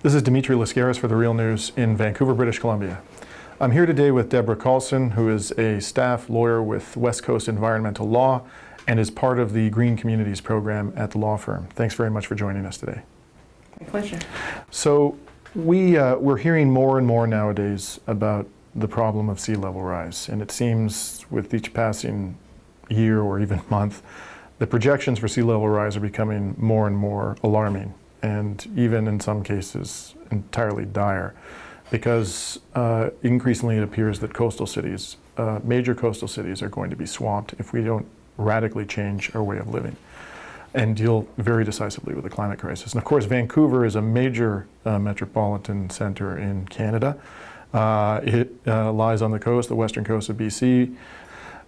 This is Dimitri Lascaris for The Real News in Vancouver, British Columbia. I'm here today with Deborah Carlson, who is a staff lawyer with West Coast Environmental Law and is part of the Green Communities program at the law firm. Thanks very much for joining us today. My pleasure. So we're hearing more and more nowadays about the problem of sea level rise, and it seems with each passing year or even month, the projections for sea level rise are becoming more and more alarming, and even in some cases entirely dire, because increasingly it appears that coastal cities, major coastal cities, are going to be swamped if we don't radically change our way of living and deal very decisively with the climate crisis. And of course, Vancouver is a major metropolitan center in Canada. It lies on the coast, the western coast of BC.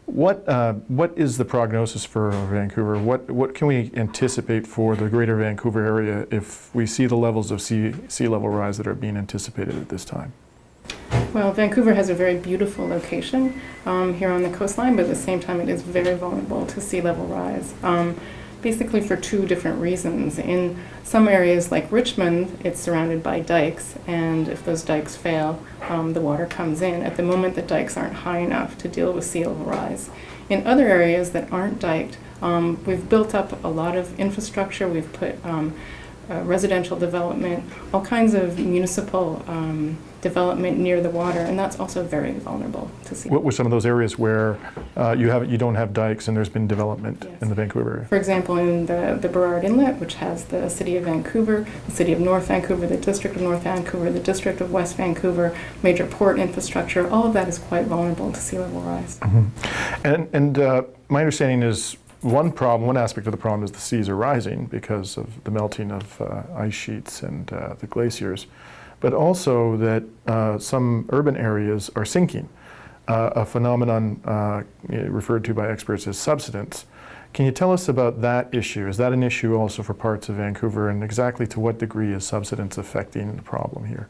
What is the prognosis for Vancouver? What can we anticipate for the greater Vancouver area if we see the levels of sea level rise that are being anticipated at this time? Well, Vancouver has a very beautiful location here on the coastline, but at the same time it is very vulnerable to sea level rise. Basically for two different reasons. In some areas like Richmond, it's surrounded by dikes, and if those dikes fail, the water comes in. At the moment, the dikes aren't high enough to deal with sea level rise. In other areas that aren't diked, we've built up a lot of infrastructure. We've put residential development, all kinds of municipal development near the water, and that's also very vulnerable to sea. What were some of those areas where you don't have dikes and there's been development in the Vancouver area? For example, in the Burrard Inlet, which has the City of Vancouver, the City of North Vancouver, the District of North Vancouver, the District of West Vancouver, major port infrastructure, all of that is quite vulnerable to sea level rise. Mm-hmm. And my understanding is one aspect of the problem is the seas are rising because of the melting of ice sheets and the glaciers, but also that some urban areas are sinking, a phenomenon referred to by experts as subsidence. Can you tell us about that issue? Is that an issue also for parts of Vancouver, and exactly to what degree is subsidence affecting the problem here?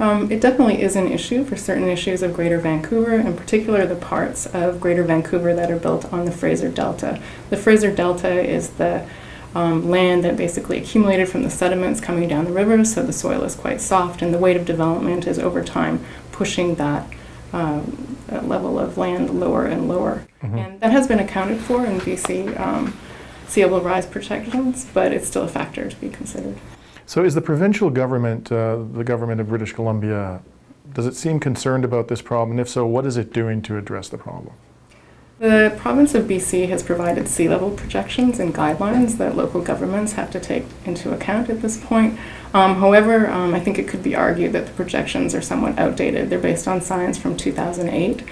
It definitely is an issue for certain issues of Greater Vancouver, in particular the parts of Greater Vancouver that are built on the Fraser Delta. The Fraser Delta is the land that basically accumulated from the sediments coming down the river, so the soil is quite soft, and the weight of development is over time pushing that level of land lower and lower. Mm-hmm. And that has been accounted for in BC sea level rise projections, but it's still a factor to be considered. So is the provincial government, the government of British Columbia, does it seem concerned about this problem? And if so, what is it doing to address the problem? The province of BC has provided sea level projections and guidelines that local governments have to take into account at this point. However, I think it could be argued that the projections are somewhat outdated. They're based on science from 2008.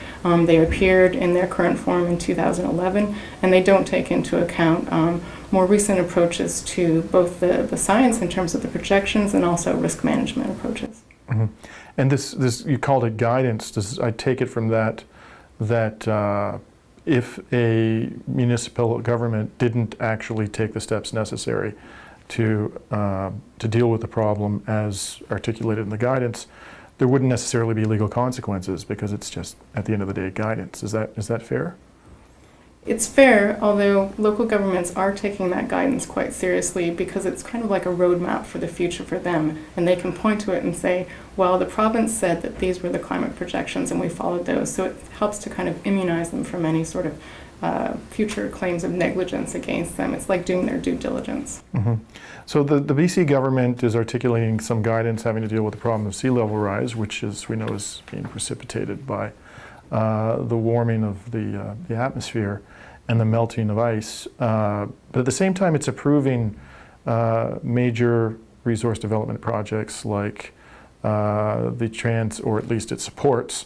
They appeared in their current form in 2011, and they don't take into account more recent approaches to both the science in terms of the projections and also risk management approaches. Mm-hmm. And this you called it guidance. I take it from that if a municipal government didn't actually take the steps necessary to deal with the problem as articulated in the guidance, there wouldn't necessarily be legal consequences because it's just, at the end of the day, guidance. Is that fair? It's fair, although local governments are taking that guidance quite seriously because it's kind of like a roadmap for the future for them, and they can point to it and say, well, the province said that these were the climate projections and we followed those, so it helps to kind of immunize them from any sort of future claims of negligence against them. It's like doing their due diligence. Mm-hmm. So the BC government is articulating some guidance having to deal with the problem of sea level rise, which, as we know, is being precipitated by the warming of the atmosphere and the melting of ice. But at the same time, it's approving major resource development projects like or at least it supports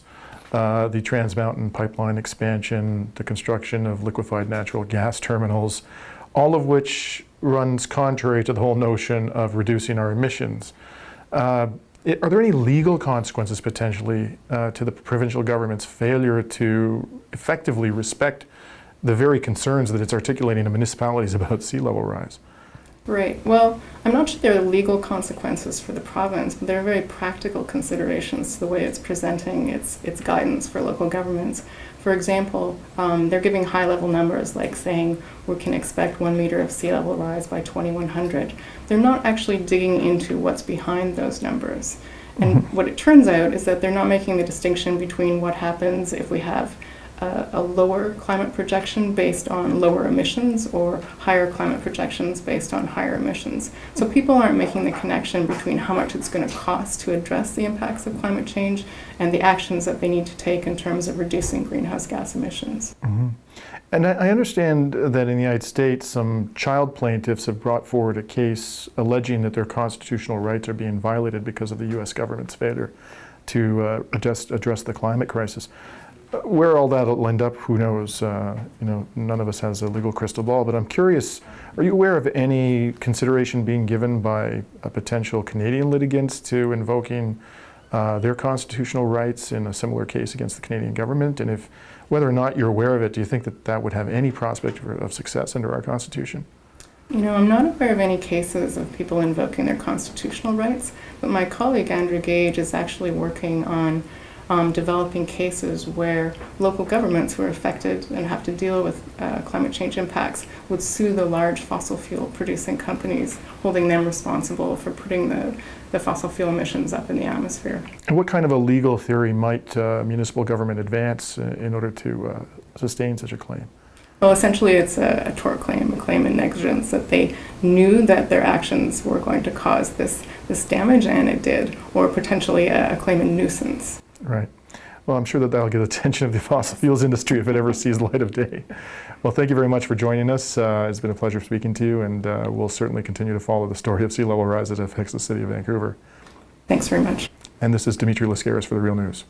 the Trans Mountain pipeline expansion, the construction of liquefied natural gas terminals, all of which runs contrary to the whole notion of reducing our emissions. Are there any legal consequences potentially to the provincial government's failure to effectively respect the very concerns that it's articulating to municipalities about sea level rise? Right. Well, I'm not sure there are legal consequences for the province, but there are very practical considerations to the way it's presenting its guidance for local governments. For example, they're giving high-level numbers like saying we can expect 1 meter of sea level rise by 2100. They're not actually digging into what's behind those numbers. And what it turns out is that they're not making the distinction between what happens if we have a lower climate projection based on lower emissions or higher climate projections based on higher emissions. So people aren't making the connection between how much it's going to cost to address the impacts of climate change and the actions that they need to take in terms of reducing greenhouse gas emissions. And I understand that in the United States, some child plaintiffs have brought forward a case alleging that their constitutional rights are being violated because of the U.S. government's failure to address the climate crisis. Where all that will end up, who knows? None of us has a legal crystal ball, but I'm curious, are you aware of any consideration being given by potential Canadian litigants to invoking their constitutional rights in a similar case against the Canadian government? And whether or not you're aware of it, do you think that that would have any prospect of success under our Constitution? I'm not aware of any cases of people invoking their constitutional rights, but my colleague Andrew Gage is actually working on developing cases where local governments who are affected and have to deal with climate change impacts would sue the large fossil fuel producing companies, holding them responsible for putting the fossil fuel emissions up in the atmosphere. And what kind of a legal theory might municipal government advance in order to sustain such a claim? Well, essentially it's a tort claim, a claim in negligence, that they knew that their actions were going to cause this damage, and it did, or potentially a claim in nuisance. Right. Well, I'm sure that that'll get the attention of the fossil fuels industry if it ever sees the light of day. Well, thank you very much for joining us. It's been a pleasure speaking to you, and we'll certainly continue to follow the story of sea level rise that affects the city of Vancouver. Thanks very much. And this is Dimitri Lascaris for The Real News.